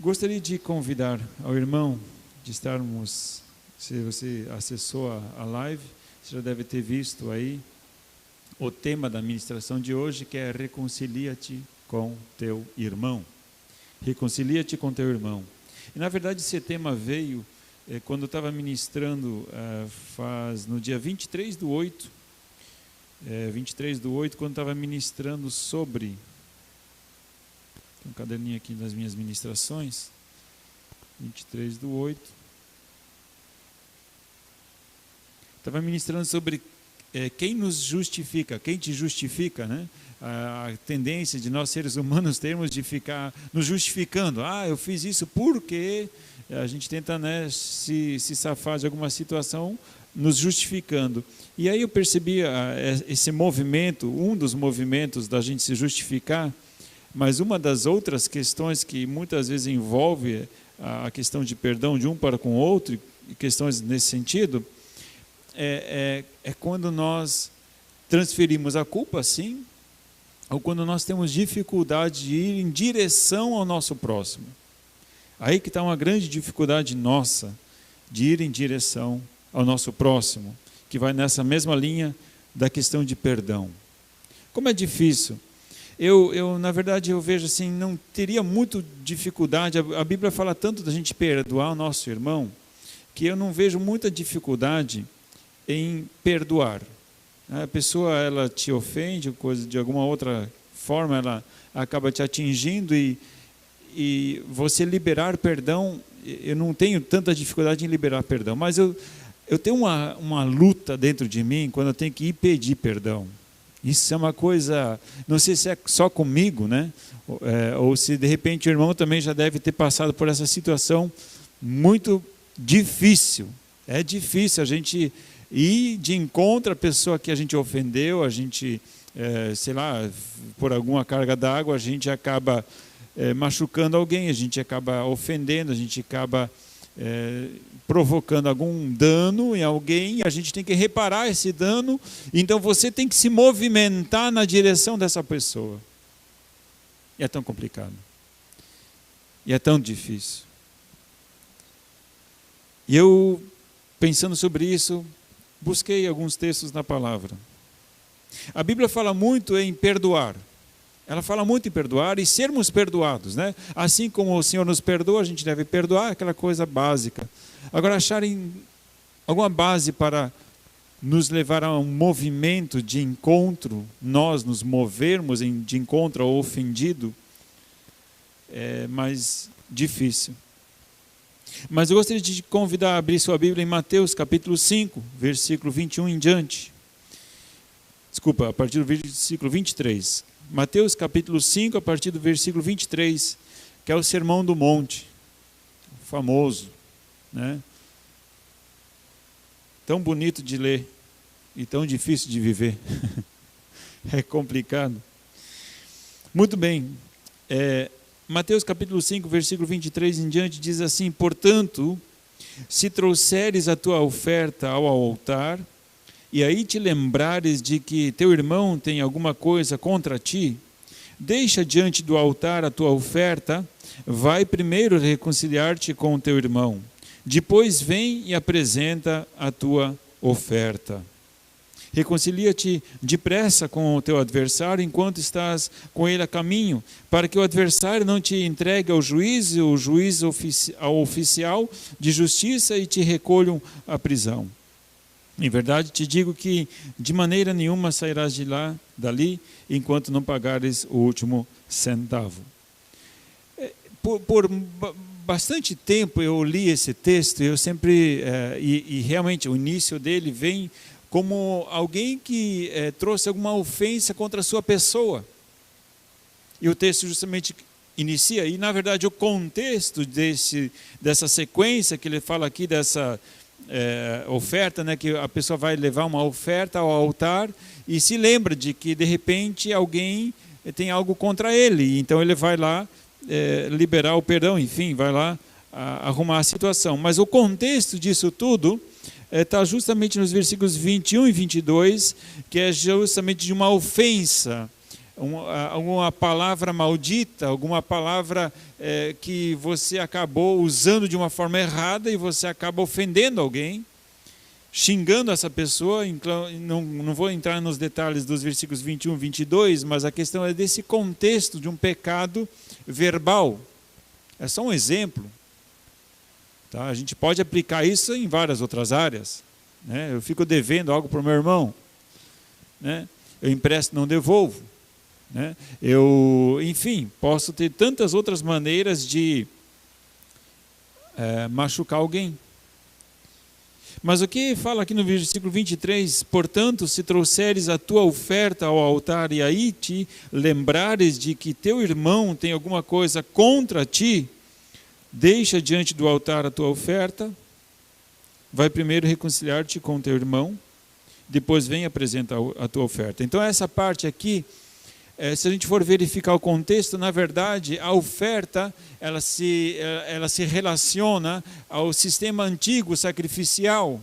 Gostaria de convidar ao irmão de estarmos, se você acessou a live, você já deve ter visto aí o tema da ministração de hoje, que é reconcilia-te com teu irmão. Reconcilia-te com teu irmão. E na verdade esse tema veio quando eu estava ministrando no dia 23/8, 23/8, quando estava ministrando sobre... Tem um caderninho aqui das minhas ministrações, 23/8. Estava ministrando sobre quem nos justifica, quem te justifica, né? A tendência de nós seres humanos termos de ficar nos justificando. Eu fiz isso porque a gente tenta, né, se safar de alguma situação, nos justificando. E aí eu percebi esse movimento, um dos movimentos da gente se justificar. Mas uma das outras questões que muitas vezes envolve a questão de perdão de um para com o outro, e questões nesse sentido, é quando nós transferimos a culpa, sim, ou quando nós temos dificuldade de ir em direção ao nosso próximo. Aí que está uma grande dificuldade nossa, de ir em direção ao nosso próximo, que vai nessa mesma linha da questão de perdão. Como é difícil. Na verdade, eu vejo assim, não teria muito dificuldade, a Bíblia fala tanto da gente perdoar o nosso irmão, que eu não vejo muita dificuldade em perdoar. A pessoa, ela te ofende, de alguma outra forma, ela acaba te atingindo e você liberar perdão, eu não tenho tanta dificuldade em liberar perdão, mas eu tenho uma luta dentro de mim quando eu tenho que ir pedir perdão. Isso é uma coisa, não sei se é só comigo, né? Ou se de repente o irmão também já deve ter passado por essa situação muito difícil. É difícil a gente ir de encontro à pessoa que a gente ofendeu, a gente, sei lá, por alguma carga d'água, a gente acaba machucando alguém, a gente acaba ofendendo, a gente acaba provocando algum dano em alguém, a gente tem que reparar esse dano, então você tem que se movimentar na direção dessa pessoa. E é tão complicado. E é tão difícil. E eu, pensando sobre isso, busquei alguns textos na palavra. A Bíblia fala muito em perdoar. Ela fala muito em perdoar e sermos perdoados, né? Assim como o Senhor nos perdoa, a gente deve perdoar, aquela coisa básica. Agora, acharem alguma base para nos levar a um movimento de encontro, nós nos movermos de encontro ao ofendido, é mais difícil. Mas eu gostaria de te convidar a abrir sua Bíblia em Mateus capítulo 5, versículo 21 em diante. Desculpa, a partir do versículo 23. Mateus capítulo 5, a partir do versículo 23, que é o Sermão do Monte, famoso, né? Tão bonito de ler e tão difícil de viver. É complicado. Muito bem, Mateus capítulo 5, versículo 23 em diante, diz assim: portanto, se trouxeres a tua oferta ao altar, e aí te lembrares de que teu irmão tem alguma coisa contra ti, deixa diante do altar a tua oferta, vai primeiro reconciliar-te com o teu irmão, depois vem e apresenta a tua oferta. Reconcilia-te depressa com o teu adversário enquanto estás com ele a caminho, para que o adversário não te entregue ao juiz, o juiz ao oficial de justiça e te recolham à prisão. Em verdade te digo que de maneira nenhuma sairás dali, enquanto não pagares o último centavo. Por bastante tempo eu li esse texto, eu sempre, e realmente o início dele vem como alguém que trouxe alguma ofensa contra a sua pessoa. E o texto justamente inicia, e na verdade o contexto dessa sequência que ele fala aqui, dessa oferta, né, que a pessoa vai levar uma oferta ao altar e se lembra de que de repente alguém tem algo contra ele, então ele vai lá liberar o perdão, enfim, vai lá arrumar a situação. Mas o contexto disso tudo está justamente nos versículos 21 e 22, que é justamente de uma ofensa alguma palavra maldita, alguma palavra que você acabou usando de uma forma errada e você acaba ofendendo alguém, xingando essa pessoa. Não vou entrar nos detalhes dos versículos 21 e 22, mas a questão é desse contexto de um pecado verbal. É só um exemplo. Tá? A gente pode aplicar isso em várias outras áreas. Né? Eu fico devendo algo para o meu irmão. Né? Eu empresto, não devolvo. Né? Enfim, posso ter tantas outras maneiras de machucar alguém. Mas o que fala aqui no versículo 23? Portanto, se trouxeres a tua oferta ao altar e aí te lembrares de que teu irmão tem alguma coisa contra ti, deixa diante do altar a tua oferta, vai primeiro reconciliar-te com teu irmão, depois vem apresentar a tua oferta. Então essa parte aqui, se a gente for verificar o contexto, na verdade, a oferta ela se relaciona ao sistema antigo sacrificial.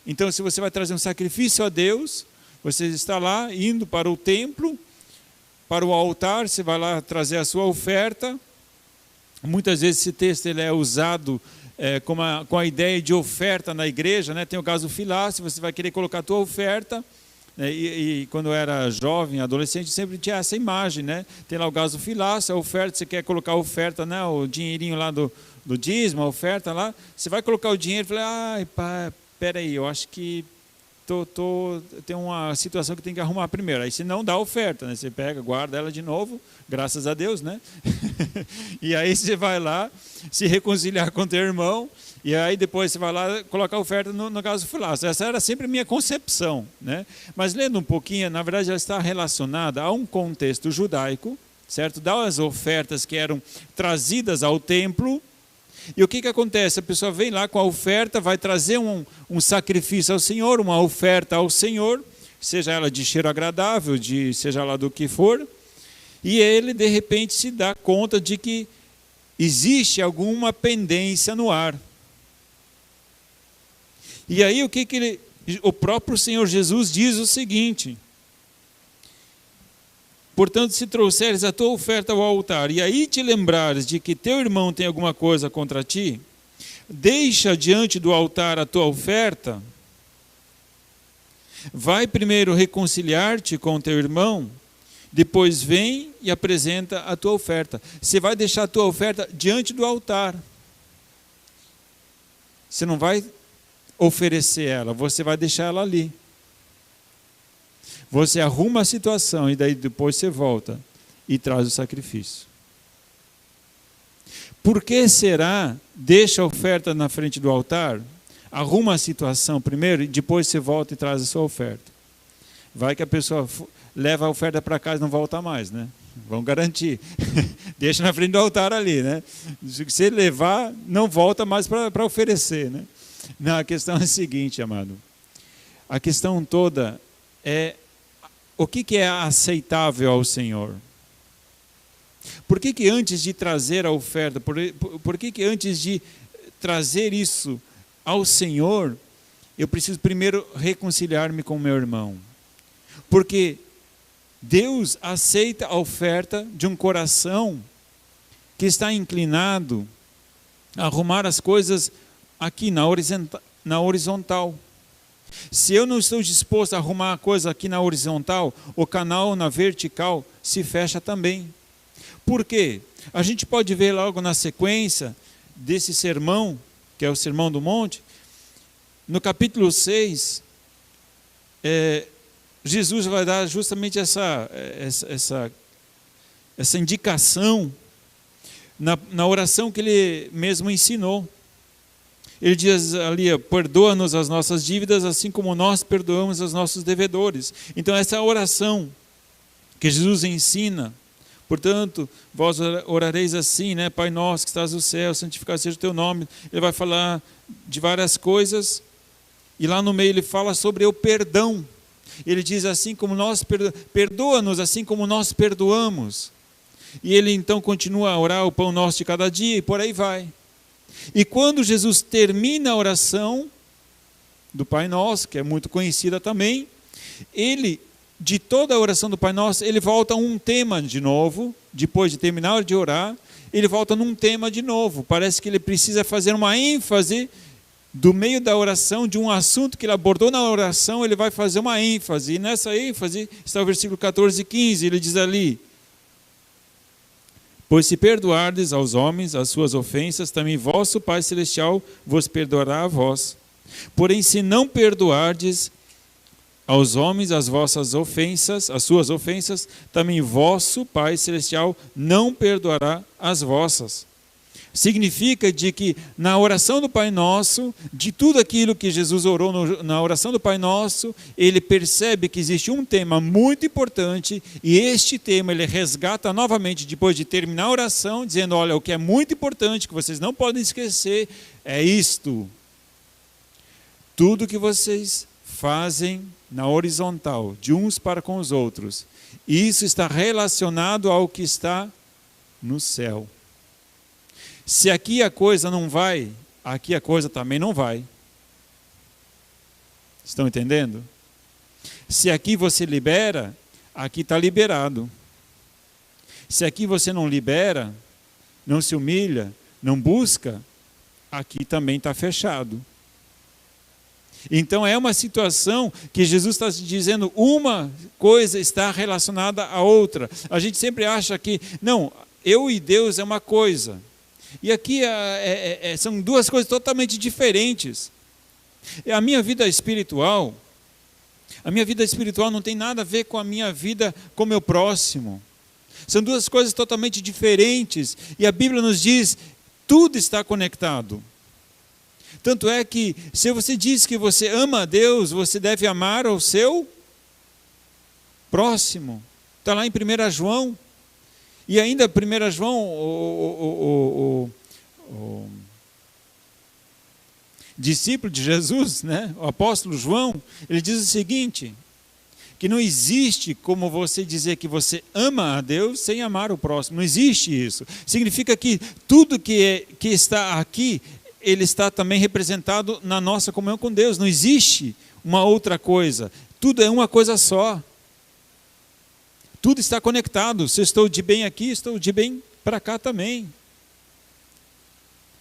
Então, se você vai trazer um sacrifício a Deus, você está lá indo para o templo, para o altar, você vai lá trazer a sua oferta. Muitas vezes esse texto ele é usado com a ideia de oferta na igreja, né? Tem o gasofilácio, você vai querer colocar a tua oferta. E quando eu era jovem, adolescente, sempre tinha essa imagem, né? Tem lá o gasofilácio, a oferta, você quer colocar a oferta, né? O dinheirinho lá do dízimo, a oferta lá, você vai colocar o dinheiro e fala, ai, pá, peraí, eu acho que tem uma situação que tem que arrumar primeiro. Aí você não dá a oferta, né? Você pega, guarda ela de novo, graças a Deus, né? E aí você vai lá se reconciliar com teu irmão, e aí depois você vai lá colocar a oferta no gasofilácio. Essa era sempre a minha concepção, né? Mas lendo um pouquinho, na verdade ela está relacionada a um contexto judaico, certo? Das ofertas que eram trazidas ao templo. E o que acontece? A pessoa vem lá com a oferta, vai trazer um sacrifício ao Senhor, uma oferta ao Senhor, seja ela de cheiro agradável, seja lá do que for, e ele de repente se dá conta de que existe alguma pendência no ar. E aí o próprio Senhor Jesus diz o seguinte: portanto, se trouxeres a tua oferta ao altar, e aí te lembrares de que teu irmão tem alguma coisa contra ti, deixa diante do altar a tua oferta, vai primeiro reconciliar-te com teu irmão, depois vem e apresenta a tua oferta. Você vai deixar a tua oferta diante do altar. Você não vai oferecer ela, você vai deixar ela ali. Você arruma a situação e daí depois você volta e traz o sacrifício. Por que será? Deixa a oferta na frente do altar, arruma a situação primeiro e depois você volta e traz a sua oferta. Vai que a pessoa leva a oferta para casa e não volta mais, né? Vamos garantir. Deixa na frente do altar ali, né? Se você levar, não volta mais para oferecer, né? Não, a questão é a seguinte, amado. A questão toda é o que é aceitável ao Senhor? Por que antes de trazer a oferta, por que antes de trazer isso ao Senhor, eu preciso primeiro reconciliar-me com o meu irmão? Porque Deus aceita a oferta de um coração que está inclinado a arrumar as coisas aqui na horizontal. Se eu não estou disposto a arrumar a coisa aqui na horizontal, o canal na vertical se fecha também. Por quê? A gente pode ver logo na sequência desse sermão, que é o Sermão do Monte, no capítulo 6, Jesus vai dar justamente essa indicação na oração que ele mesmo ensinou. Ele diz ali, perdoa-nos as nossas dívidas, assim como nós perdoamos aos nossos devedores. Então essa é a oração que Jesus ensina. Portanto, vós orareis assim, né? Pai nosso que estás no céu, santificado seja o teu nome. Ele vai falar de várias coisas, e lá no meio ele fala sobre o perdão. Ele diz assim como nós perdoa-nos assim como nós perdoamos. E ele então continua a orar o pão nosso de cada dia, e por aí vai. E quando Jesus termina a oração do Pai Nosso, que é muito conhecida também, ele de toda a oração do Pai Nosso, ele volta a um tema de novo, depois de terminar de orar, ele volta num tema de novo. Parece que ele precisa fazer uma ênfase do meio da oração, de um assunto que ele abordou na oração, ele vai fazer uma ênfase. E nessa ênfase está o versículo 14 e 15, ele diz ali: pois se perdoardes aos homens as suas ofensas, também vosso Pai Celestial vos perdoará a vós. Porém, se não perdoardes aos homens as vossas ofensas, as suas ofensas, também vosso Pai Celestial não perdoará as vossas. Significa de que na oração do Pai Nosso, de tudo aquilo que Jesus orou na oração do Pai Nosso, ele percebe que existe um tema muito importante, e este tema ele resgata novamente depois de terminar a oração, dizendo: olha, o que é muito importante, que vocês não podem esquecer, é isto. Tudo que vocês fazem na horizontal, de uns para com os outros, isso está relacionado ao que está no céu. Se aqui a coisa não vai, aqui a coisa também não vai. Estão entendendo? Se aqui você libera, aqui está liberado. Se aqui você não libera, não se humilha, não busca, aqui também está fechado. Então é uma situação que Jesus está dizendo, uma coisa está relacionada à outra. A gente sempre acha que, não, eu e Deus é uma coisa. E aqui são duas coisas totalmente diferentes. A minha vida espiritual não tem nada a ver com a minha vida com o meu próximo. São duas coisas totalmente diferentes. E a Bíblia nos diz, tudo está conectado. Tanto é que, se você diz que você ama a Deus, você deve amar o seu próximo. Está lá em 1 João. E ainda 1 João, o discípulo de Jesus, né? O apóstolo João, ele diz o seguinte, que não existe como você dizer que você ama a Deus sem amar o próximo. Não existe isso. Significa que tudo que está aqui, ele está também representado na nossa comunhão com Deus. Não existe uma outra coisa. Tudo é uma coisa só. Tudo está conectado. Se eu estou de bem aqui, estou de bem para cá também.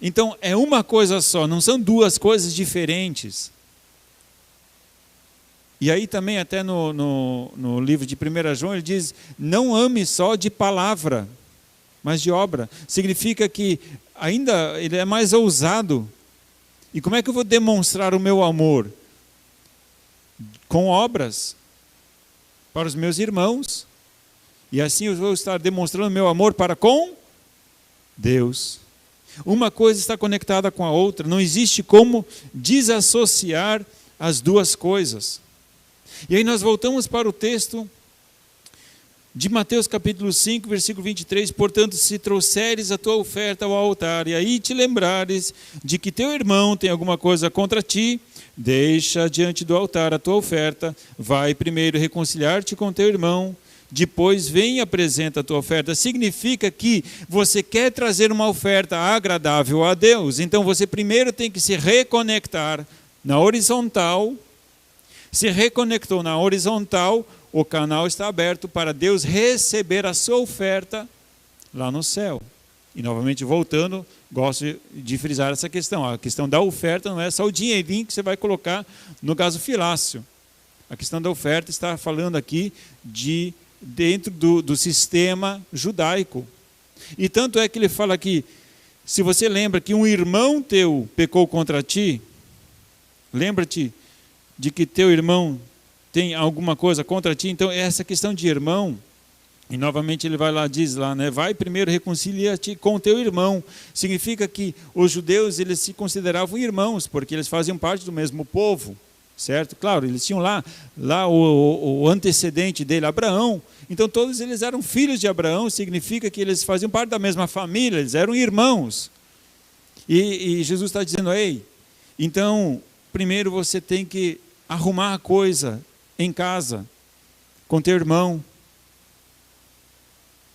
Então, é uma coisa só, não são duas coisas diferentes. E aí também, até no livro de 1 João, ele diz, não ame só de palavra, mas de obra. Significa que ainda ele é mais ousado. E como é que eu vou demonstrar o meu amor? Com obras para os meus irmãos. E assim eu vou estar demonstrando meu amor para com Deus. Uma coisa está conectada com a outra. Não existe como desassociar as duas coisas. E aí nós voltamos para o texto de Mateus capítulo 5, versículo 23. Portanto, se trouxeres a tua oferta ao altar, e aí te lembrares de que teu irmão tem alguma coisa contra ti, deixa diante do altar a tua oferta, vai primeiro reconciliar-te com teu irmão, depois vem e apresenta a tua oferta. Significa que você quer trazer uma oferta agradável a Deus, então você primeiro tem que se reconectar na horizontal. Se reconectou na horizontal, o canal está aberto para Deus receber a sua oferta lá no céu. E novamente voltando, gosto de frisar essa questão. A questão da oferta não é só o dinheirinho que você vai colocar no gasofilácio. A questão da oferta está falando aqui dentro do sistema judaico. E tanto é que ele fala aqui, se você lembra que um irmão teu pecou contra ti, lembra-te de que teu irmão tem alguma coisa contra ti. Então essa questão de irmão, e novamente ele vai lá, diz lá, né, vai primeiro reconcilia-te com teu irmão. Significa que os judeus, eles se consideravam irmãos, porque eles faziam parte do mesmo povo. Certo? Claro, eles tinham lá o antecedente dele, Abraão. Então todos eles eram filhos de Abraão, significa que eles faziam parte da mesma família, eles eram irmãos. E Jesus está dizendo, ei, então primeiro você tem que arrumar a coisa em casa, com teu irmão.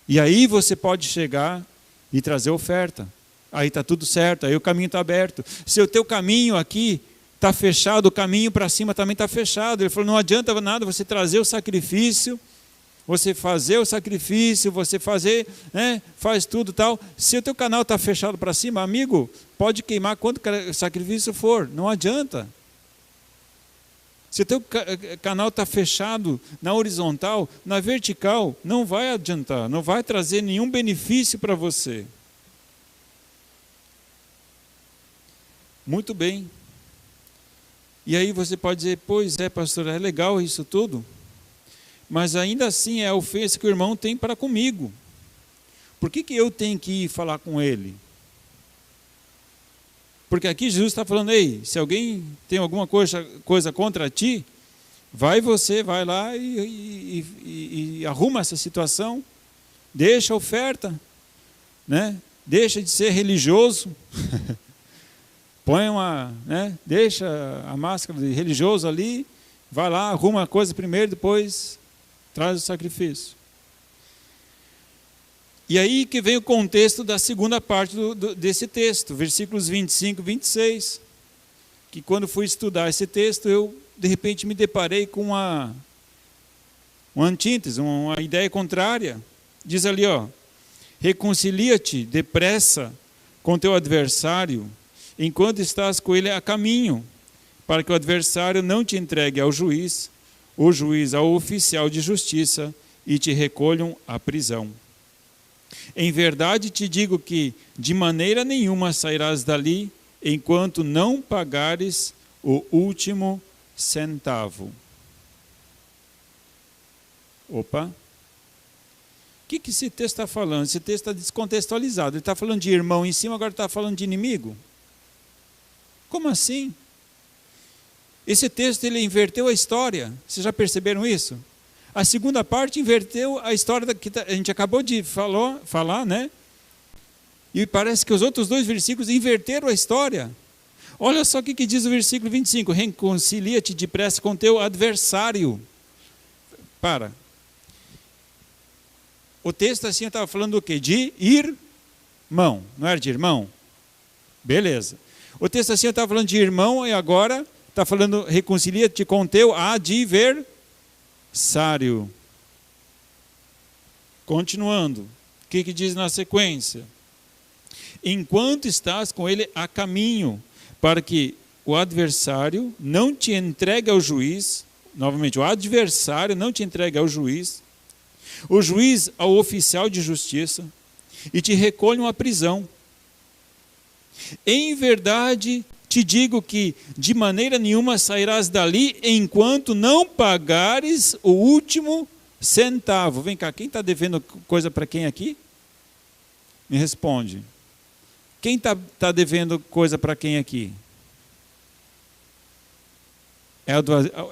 E aí você pode chegar e trazer oferta. Aí está tudo certo, aí o caminho está aberto. Se o teu caminho aqui está fechado, o caminho para cima também está fechado. Ele falou, não adianta nada você trazer o sacrifício, você fazer o sacrifício, você fazer, né, faz tudo tal. Se o teu canal está fechado para cima, amigo, pode queimar quanto sacrifício for, não adianta. Se o teu canal está fechado na horizontal, na vertical, não vai adiantar, não vai trazer nenhum benefício para você. Muito bem. E aí você pode dizer, pois é, pastor, é legal isso tudo, mas ainda assim é a ofensa que o irmão tem para comigo. Por que eu tenho que ir falar com ele? Porque aqui Jesus está falando, ei, se alguém tem alguma coisa contra ti, vai lá e arruma essa situação, deixa a oferta, né? Deixa de ser religioso, põe deixa a máscara de religioso ali, vai lá, arruma a coisa primeiro, depois traz o sacrifício. E aí que vem o contexto da segunda parte desse texto, versículos 25 e 26, que quando fui estudar esse texto, eu de repente me deparei com uma antítese, uma ideia contrária. Diz ali, reconcilia-te depressa com teu adversário, enquanto estás com ele a caminho, para que o adversário não te entregue ao juiz, o juiz ao oficial de justiça, e te recolham à prisão. Em verdade te digo que de maneira nenhuma sairás dali, enquanto não pagares o último centavo. Opa! O que esse texto está falando? Esse texto está descontextualizado. Ele está falando de irmão em cima, agora está falando de inimigo? Como assim? Esse texto ele inverteu a história. Vocês já perceberam isso? A segunda parte inverteu a história que a gente acabou de falar, né? E parece que os outros dois versículos inverteram a história. Olha só o que diz o versículo 25. Reconcilia-te depressa com teu adversário. O texto assim estava falando do quê? De irmão. Não era de irmão? Beleza. O texto assim estava falando de irmão e agora está falando reconcilia-te com teu adversário. Continuando. O que diz na sequência? Enquanto estás com ele a caminho, para que o adversário não te entregue ao juiz, novamente, o adversário não te entregue ao juiz, o juiz ao oficial de justiça, e te recolham à prisão. Em verdade, te digo que de maneira nenhuma sairás dali, enquanto não pagares o último centavo. Vem cá, quem está devendo coisa para quem aqui? Me responde. Quem está devendo coisa para quem aqui?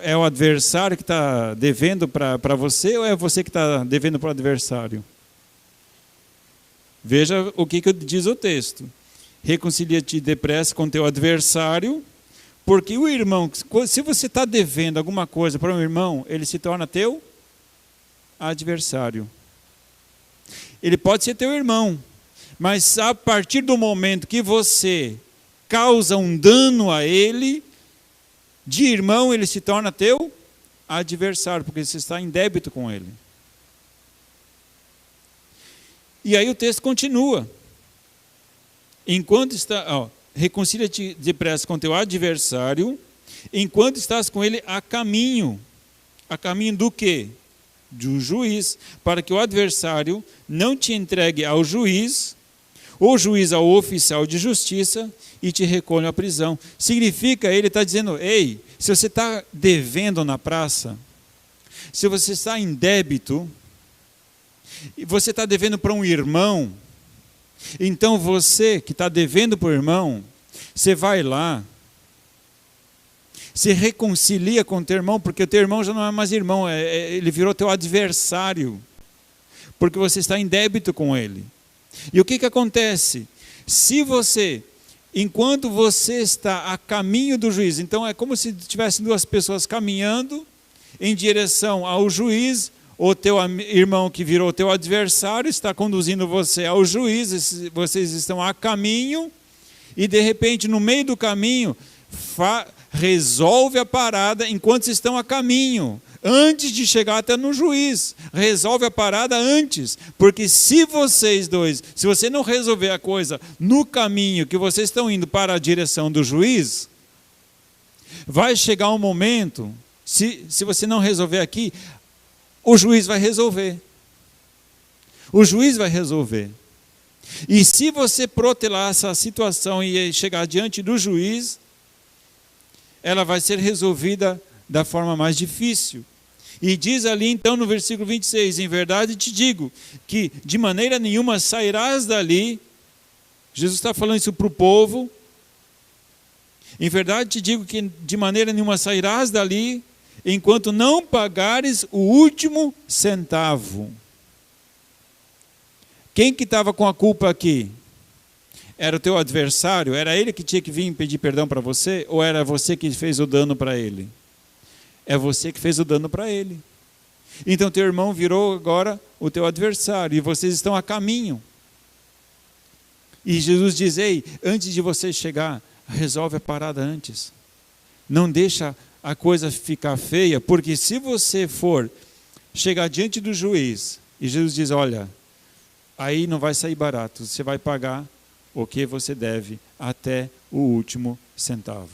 É o adversário que está devendo para você ou é você que está devendo para o adversário? Veja o que diz o texto. Reconcilia-te depressa com teu adversário, porque o irmão, se você está devendo alguma coisa para um irmão, ele se torna teu adversário. Ele pode ser teu irmão, mas a partir do momento que você causa um dano a ele, de irmão ele se torna teu adversário, porque você está em débito com ele. E aí o texto continua. Enquanto está, reconcilia-te depressa com teu adversário, enquanto estás com ele a caminho do quê? Do juiz, para que o adversário não te entregue ao juiz, o juiz ao oficial de justiça, e te recolhe à prisão. Significa, ele está dizendo, ei, se você está devendo na praça, se você está em débito, e você está devendo para um irmão, então você que está devendo para o irmão, você vai lá, se reconcilia com o teu irmão, porque o teu irmão já não é mais irmão, ele virou teu adversário, porque você está em débito com ele. E o que acontece? Se você, enquanto você está a caminho do juiz, então é como se tivessem duas pessoas caminhando em direção ao juiz, o teu irmão que virou teu adversário está conduzindo você ao juiz, vocês estão a caminho, e de repente no meio do caminho resolve a parada enquanto estão a caminho, antes de chegar até no juiz. Resolve a parada antes, porque se você não resolver a coisa no caminho que vocês estão indo para a direção do juiz, vai chegar um momento, se você não resolver aqui, o juiz vai resolver. O juiz vai resolver. E se você protelar essa situação e chegar diante do juiz, ela vai ser resolvida da forma mais difícil. E diz ali então no versículo 26, em verdade te digo, que de maneira nenhuma sairás dali. Jesus está falando isso para o povo. Em verdade te digo que de maneira nenhuma sairás dali, enquanto não pagares o último centavo. Quem que estava com a culpa aqui? Era o teu adversário? Era ele que tinha que vir pedir perdão para você? Ou era você que fez o dano para ele? É você que fez o dano para ele. Então teu irmão virou agora o teu adversário, e vocês estão a caminho. E Jesus diz, ei, antes de você chegar, resolve a parada antes. Não deixa a coisa ficar feia, porque se você for chegar diante do juiz, e Jesus diz, olha, aí não vai sair barato, você vai pagar o que você deve até o último centavo.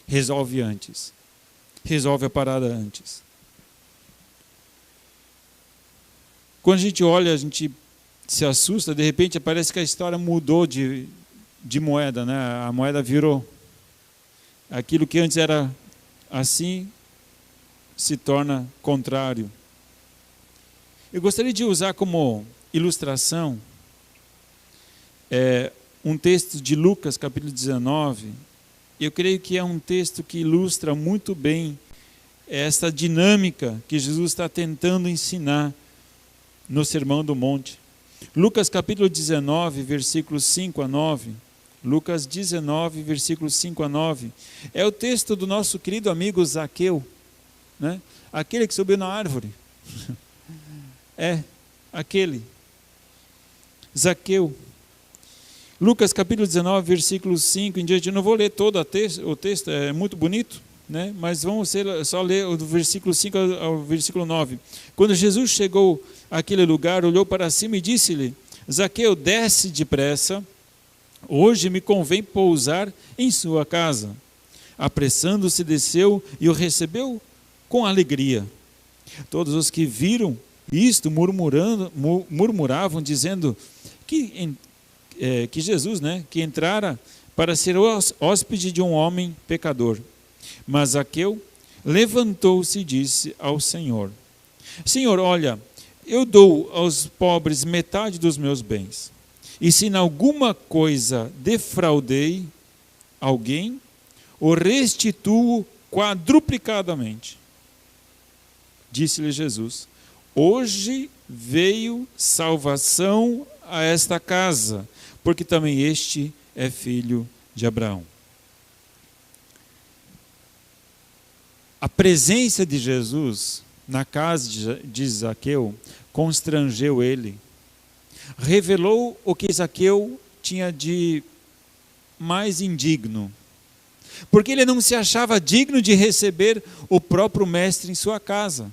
Resolve antes. Resolve a parada antes. Quando a gente olha, a gente se assusta, de repente parece que a história mudou de moeda, né? A moeda virou. Aquilo que antes era assim, se torna contrário. Eu gostaria de usar como ilustração um texto de Lucas, capítulo 19. Eu creio que é um texto que ilustra muito bem essa dinâmica que Jesus está tentando ensinar no Sermão do Monte. Lucas capítulo 19, versículos 5 a 9. Lucas 19, versículos 5 a 9. É o texto do nosso querido amigo Zaqueu, né? Aquele que subiu na árvore. Aquele. Zaqueu. Lucas capítulo 19, versículos 5 em diante. Eu não vou ler todo o texto, é muito bonito, né? Mas vamos só ler do versículo 5 ao versículo 9. Quando Jesus chegou àquele lugar, olhou para cima e disse-lhe, Zaqueu, desce depressa, hoje me convém pousar em sua casa. Apressando-se, desceu e o recebeu com alegria. Todos os que viram isto murmuravam, dizendo que Jesus, né, que entrara para ser hóspede de um homem pecador. Mas Zaqueu levantou-se e disse ao Senhor, Senhor, olha, eu dou aos pobres metade dos meus bens, e se em alguma coisa defraudei alguém, o restituo quadruplicadamente. Disse-lhe Jesus, hoje veio salvação a esta casa, porque também este é filho de Abraão. A presença de Jesus na casa de Zaqueu constrangeu ele, revelou o que Zaqueu tinha de mais indigno, porque ele não se achava digno de receber o próprio mestre em sua casa.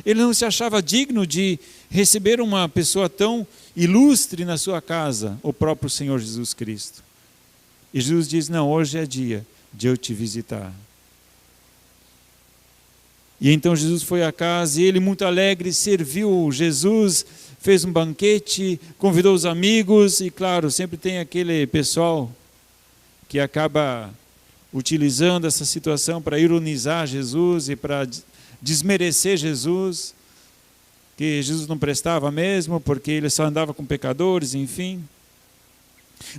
Ele não se achava digno de receber uma pessoa tão ilustre na sua casa, o próprio Senhor Jesus Cristo. E Jesus diz, não, hoje é dia de eu te visitar. E então Jesus foi à casa e ele, muito alegre, serviu Jesus, fez um banquete, convidou os amigos e, claro, sempre tem aquele pessoal que acaba utilizando essa situação para ironizar Jesus e para desmerecer Jesus, que Jesus não prestava mesmo, porque ele só andava com pecadores, enfim.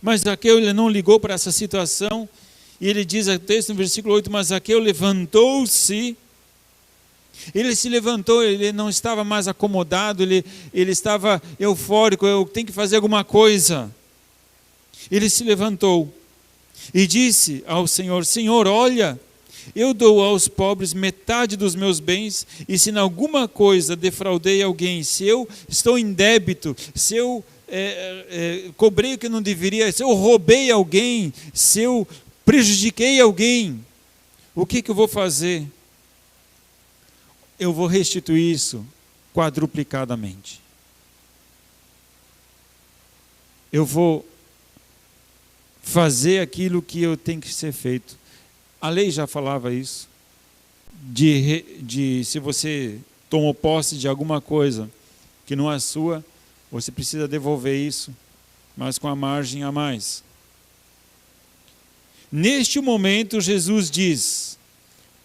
Mas Zaqueu, ele não ligou para essa situação, e ele diz o texto no versículo 8, mas Zaqueu levantou-se. Ele se levantou, ele não estava mais acomodado, ele estava eufórico, eu tenho que fazer alguma coisa. Ele se levantou e disse ao Senhor, Senhor, olha, eu dou aos pobres metade dos meus bens, e se em alguma coisa defraudei alguém, se eu estou em débito, se eu cobrei o que não deveria, se eu roubei alguém, se eu prejudiquei alguém, o que eu vou fazer? Eu vou restituir isso quadruplicadamente. Eu vou fazer aquilo que eu tenho que ser feito. A lei já falava isso, de se você tomou posse de alguma coisa que não é sua, você precisa devolver isso, mas com a margem a mais. Neste momento, Jesus diz: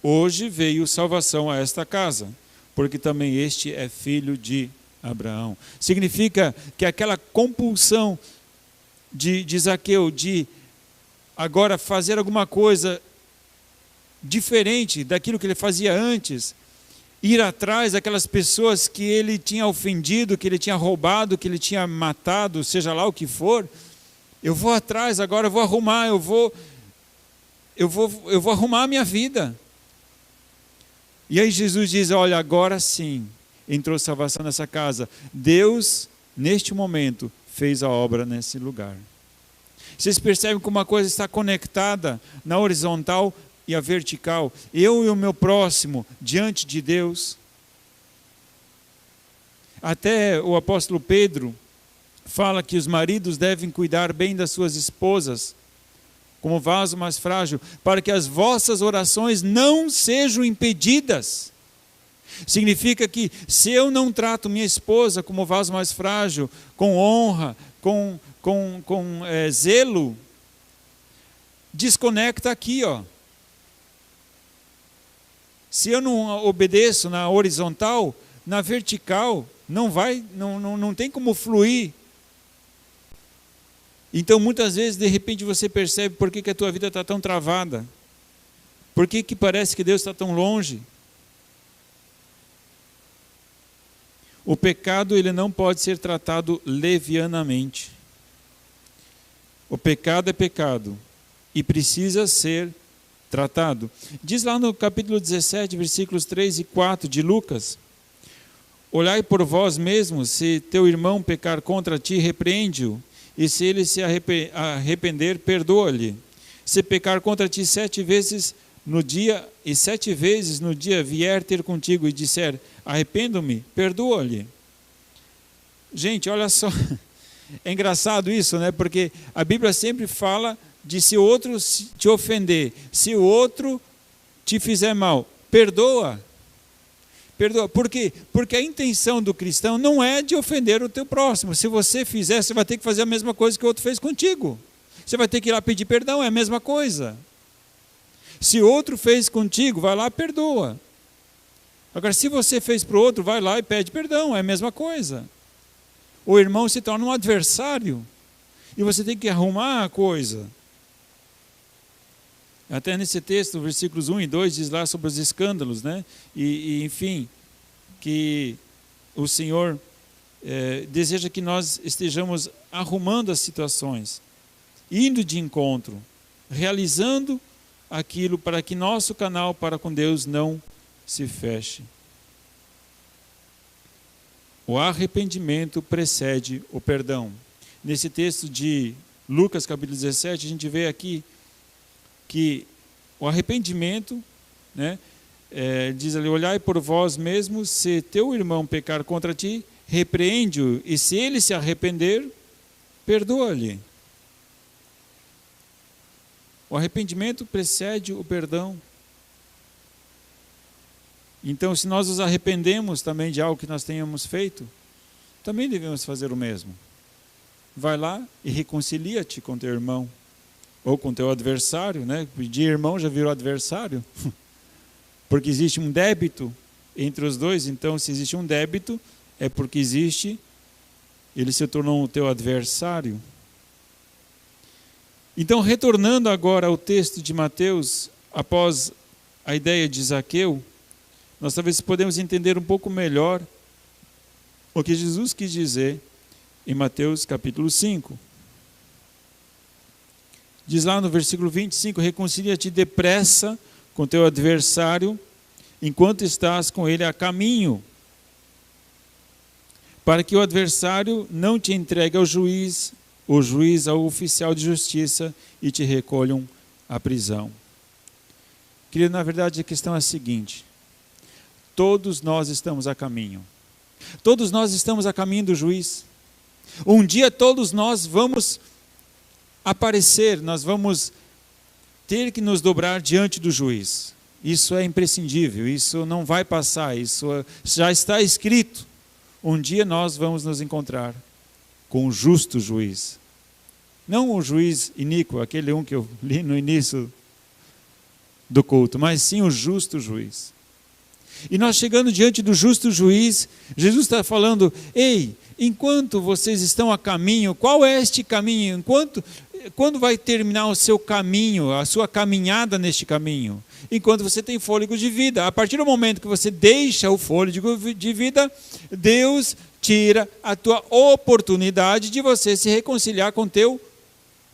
hoje veio salvação a esta casa, porque também este é filho de Abraão. Significa que aquela compulsão de Zaqueu de agora fazer alguma coisa diferente daquilo que ele fazia antes, ir atrás daquelas pessoas que ele tinha ofendido, que ele tinha roubado, que ele tinha matado, seja lá o que for, eu vou atrás agora, eu vou arrumar, eu vou arrumar a minha vida. E aí Jesus diz: olha, agora sim entrou salvação nessa casa. Deus, neste momento, fez a obra nesse lugar. Vocês percebem como uma coisa está conectada na horizontal e a vertical? Eu e o meu próximo diante de Deus. Até o apóstolo Pedro fala que os maridos devem cuidar bem das suas esposas, como vaso mais frágil, para que as vossas orações não sejam impedidas. Significa que se eu não trato minha esposa como vaso mais frágil, com honra, com zelo, desconecta aqui, ó. Se eu não obedeço na horizontal, na vertical, não tem como fluir. Então, muitas vezes, de repente, você percebe por que a tua vida está tão travada. Por que parece que Deus está tão longe? O pecado, ele não pode ser tratado levianamente. O pecado é pecado e precisa ser tratado. Diz lá no capítulo 17, versículos 3 e 4 de Lucas: olhai por vós mesmos, se teu irmão pecar contra ti, repreende-o, e se ele se arrepender, perdoa-lhe. Se pecar contra ti 7 vezes no dia, e 7 vezes no dia vier ter contigo e disser: arrependo-me, perdoa-lhe. Gente, olha só, é engraçado isso, né? Porque a Bíblia sempre fala de se o outro te ofender, se o outro te fizer mal, perdoa. Perdoa. Por quê? Porque a intenção do cristão não é de ofender o teu próximo. Se você fizer, você vai ter que fazer a mesma coisa que o outro fez contigo. Você vai ter que ir lá pedir perdão, é a mesma coisa. Se outro fez contigo, vai lá e perdoa. Agora, se você fez para o outro, vai lá e pede perdão, é a mesma coisa. O irmão se torna um adversário e você tem que arrumar a coisa. Até nesse texto, versículos 1 e 2, diz lá sobre os escândalos, né? Enfim, que o Senhor deseja que nós estejamos arrumando as situações, indo de encontro, realizando aquilo para que nosso canal para com Deus não se feche. O arrependimento precede o perdão. Nesse texto de Lucas, capítulo 17, a gente vê aqui que o arrependimento, né, diz ali: olhai por vós mesmos, se teu irmão pecar contra ti, repreende-o, e se ele se arrepender, perdoa-lhe. O arrependimento precede o perdão. Então, se nós nos arrependemos também de algo que nós tenhamos feito, também devemos fazer o mesmo. Vai lá e reconcilia-te com teu irmão, ou com teu adversário, né? De irmão já virou adversário, porque existe um débito entre os dois. Então, se existe um débito, é porque ele se tornou o teu adversário. Então, retornando agora ao texto de Mateus, após a ideia de Zaqueu, nós talvez podemos entender um pouco melhor o que Jesus quis dizer em Mateus capítulo 5. Diz lá no versículo 25: reconcilia-te depressa com teu adversário, enquanto estás com ele a caminho, para que o adversário não te entregue ao juiz, o juiz ao oficial de justiça, e te recolham a prisão. Querido, na verdade a questão é a seguinte: todos nós estamos a caminho. Todos nós estamos a caminho do juiz. Um dia todos nós vamos aparecer, nós vamos ter que nos dobrar diante do juiz. Isso é imprescindível, isso não vai passar, isso já está escrito. Um dia nós vamos nos encontrar com o justo juiz. Não o juiz iníquo, aquele que eu li no início do culto, mas sim o justo juiz. E nós chegando diante do justo juiz, Jesus está falando: ei, enquanto vocês estão a caminho, qual é este caminho? Quando vai terminar o seu caminho, a sua caminhada neste caminho? Enquanto você tem fôlego de vida. A partir do momento que você deixa o fôlego de vida, Deus tira a tua oportunidade de você se reconciliar com teu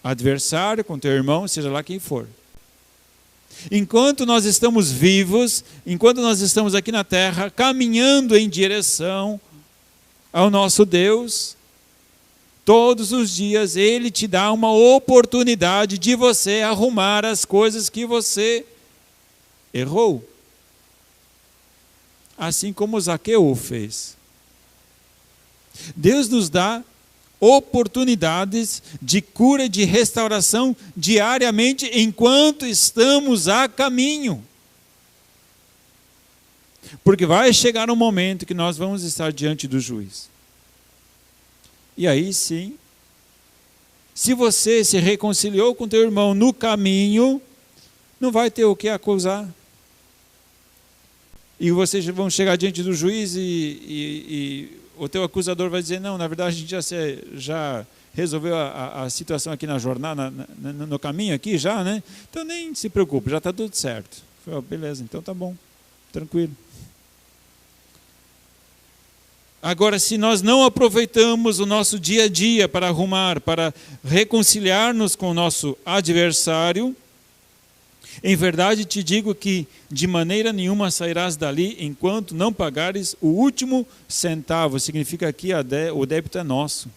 adversário, com teu irmão, seja lá quem for. Enquanto nós estamos vivos, enquanto nós estamos aqui na terra, caminhando em direção ao nosso Deus, todos os dias Ele te dá uma oportunidade de você arrumar as coisas que você errou. Assim como Zaqueu o fez. Deus nos dá oportunidades de cura e de restauração diariamente enquanto estamos a caminho. Porque vai chegar um momento que nós vamos estar diante do juiz. E aí sim, se você se reconciliou com teu irmão no caminho, não vai ter o que acusar. E vocês vão chegar diante do juiz e o teu acusador vai dizer: não, na verdade a gente já resolveu a situação aqui na jornada, no caminho aqui já, né? Então nem se preocupe, já está tudo certo. Falei: beleza, então tá bom, tranquilo. Agora, se nós não aproveitamos o nosso dia a dia para arrumar, para reconciliar-nos com o nosso adversário, em verdade te digo que de maneira nenhuma sairás dali enquanto não pagares o último centavo. Significa aqui o débito é nosso.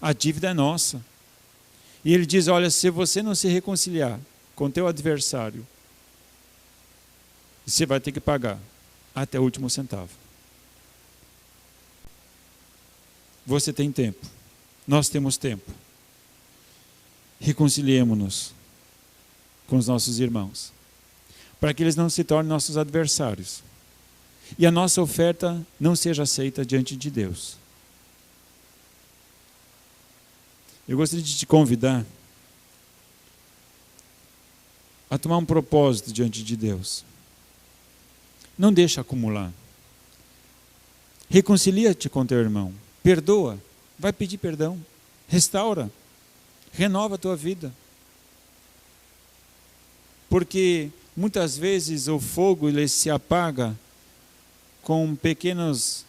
A dívida é nossa. E ele diz: olha, se você não se reconciliar com teu adversário, você vai ter que pagar até o último centavo. Você tem tempo. Nós temos tempo. Reconciliemo-nos com os nossos irmãos, para que eles não se tornem nossos adversários e a nossa oferta não seja aceita diante de Deus. Eu gostaria de te convidar a tomar um propósito diante de Deus. Não deixa acumular. Reconcilia-te com teu irmão, perdoa, vai pedir perdão, restaura, renova a tua vida. Porque muitas vezes o fogo ele se apaga com pequenos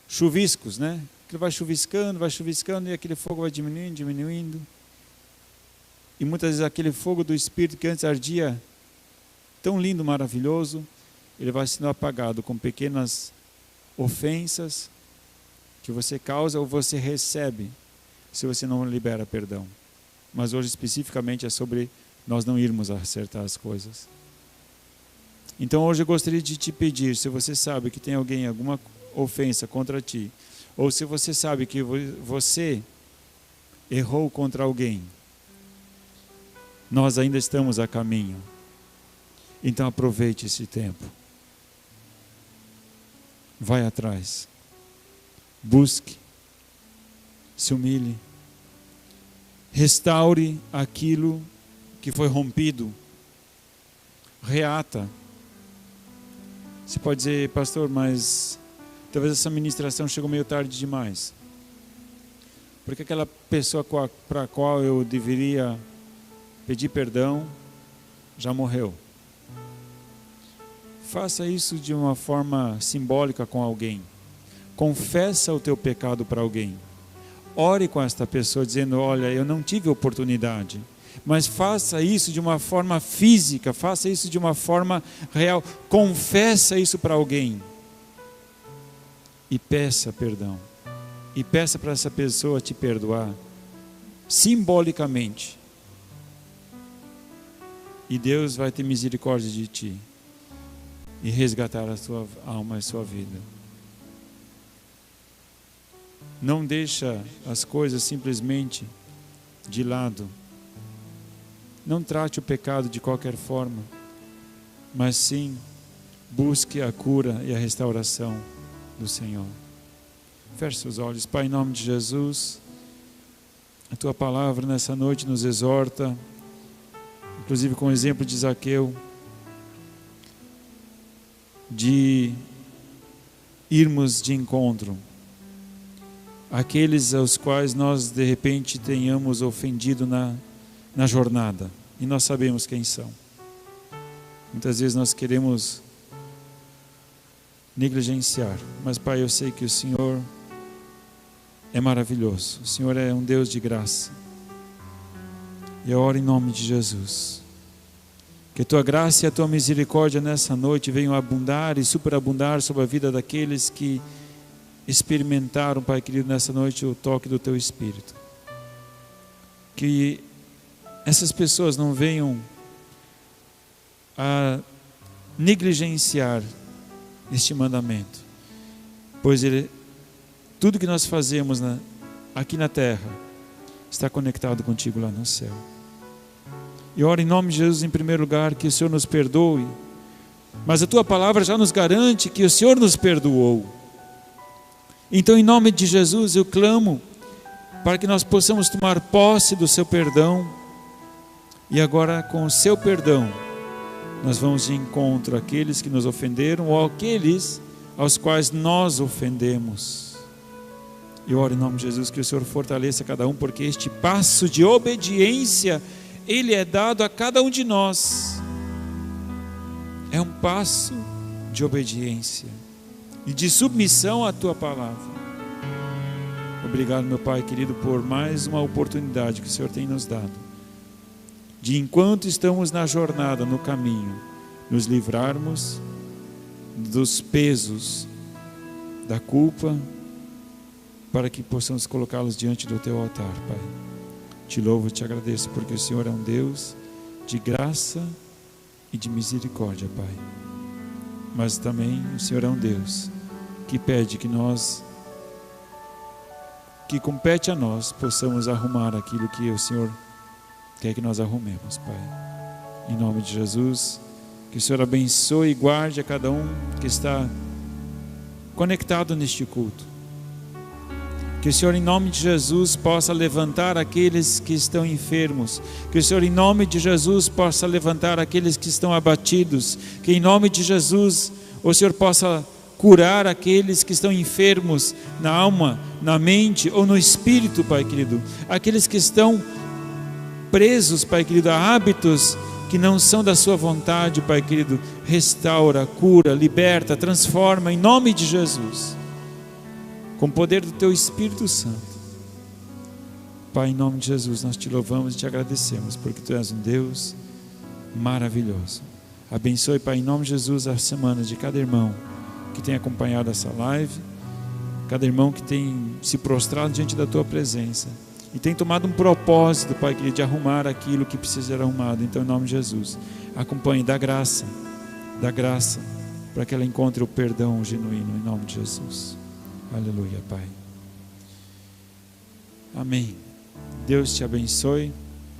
chuviscos, né? Que vai chuviscando e aquele fogo vai diminuindo. E muitas vezes aquele fogo do Espírito que antes ardia tão lindo, maravilhoso, ele vai sendo apagado com pequenas ofensas que você causa ou você recebe se você não libera perdão. Mas hoje especificamente é sobre nós não irmos acertar as coisas. Então hoje eu gostaria de te pedir, se você sabe que tem alguém, alguma ofensa contra ti, ou se você sabe que você errou contra alguém, nós ainda estamos a caminho. Então aproveite esse tempo. Vai atrás. Busque. Se humilhe. Restaure aquilo que foi rompido. Reata. Você pode dizer: pastor, mas talvez essa ministração chegou meio tarde demais. Porque aquela pessoa para a qual eu deveria pedir perdão já morreu. Faça isso de uma forma simbólica com alguém. Confessa o teu pecado para alguém. Ore com esta pessoa dizendo: olha, eu não tive oportunidade. Mas faça isso de uma forma física, faça isso de uma forma real. Confessa isso para alguém. E peça perdão. E peça para essa pessoa te perdoar. Simbolicamente. E Deus vai ter misericórdia de ti e resgatar a sua alma e a sua vida. Não deixa as coisas simplesmente de lado. Não trate o pecado de qualquer forma, mas sim busque a cura e a restauração do Senhor. Feche seus olhos. Pai, em nome de Jesus, a Tua palavra nessa noite nos exorta, inclusive com o exemplo de Zaqueu, de irmos de encontro àqueles aos quais nós de repente tenhamos ofendido na jornada, e nós sabemos quem são. Muitas vezes nós queremos negligenciar, mas Pai, eu sei que o Senhor é maravilhoso, o Senhor é um Deus de graça, e eu oro em nome de Jesus, que a Tua graça e a Tua misericórdia nessa noite venham abundar e superabundar sobre a vida daqueles que experimentaram, Pai querido, nessa noite o toque do Teu Espírito. Que essas pessoas não venham a negligenciar este mandamento, pois tudo que nós fazemos aqui na terra está conectado contigo lá no céu. E oro em nome de Jesus, em primeiro lugar, que o Senhor nos perdoe, mas a Tua palavra já nos garante que o Senhor nos perdoou. Então, em nome de Jesus, eu clamo para que nós possamos tomar posse do Seu perdão, e agora, com o Seu perdão, nós vamos de encontro àqueles que nos ofenderam ou àqueles aos quais nós ofendemos. Eu oro em nome de Jesus que o Senhor fortaleça cada um, porque este passo de obediência, ele é dado a cada um de nós. É um passo de obediência e de submissão à Tua palavra. Obrigado, meu Pai querido, por mais uma oportunidade que o Senhor tem nos dado, de enquanto estamos na jornada, no caminho, nos livrarmos dos pesos da culpa, para que possamos colocá-los diante do Teu altar, Pai. Te louvo e te agradeço, porque o Senhor é um Deus de graça e de misericórdia, Pai. Mas também o Senhor é um Deus que pede que compete a nós, possamos arrumar aquilo que o Senhor quer que nós arrumemos, Pai. Em nome de Jesus, que o Senhor abençoe e guarde a cada um que está conectado neste culto. Que o Senhor, em nome de Jesus, possa levantar aqueles que estão enfermos. Que o Senhor, em nome de Jesus, possa levantar aqueles que estão abatidos. Que em nome de Jesus, o Senhor possa curar aqueles que estão enfermos na alma, na mente ou no espírito, Pai querido. Aqueles que estão presos, Pai querido, a hábitos que não são da Sua vontade, Pai querido. Restaura, cura, liberta, transforma, em nome de Jesus, com o poder do Teu Espírito Santo. Pai, em nome de Jesus, nós Te louvamos e Te agradecemos, porque Tu és um Deus maravilhoso. Abençoe, Pai, em nome de Jesus, a semana de cada irmão que tem acompanhado essa live, cada irmão que tem se prostrado diante da Tua presença e tem tomado um propósito, Pai querido, de arrumar aquilo que precisa ser arrumado. Então, em nome de Jesus, acompanhe, dá graça, para que ela encontre o perdão genuíno, em nome de Jesus. Aleluia, Pai. Amém. Deus te abençoe.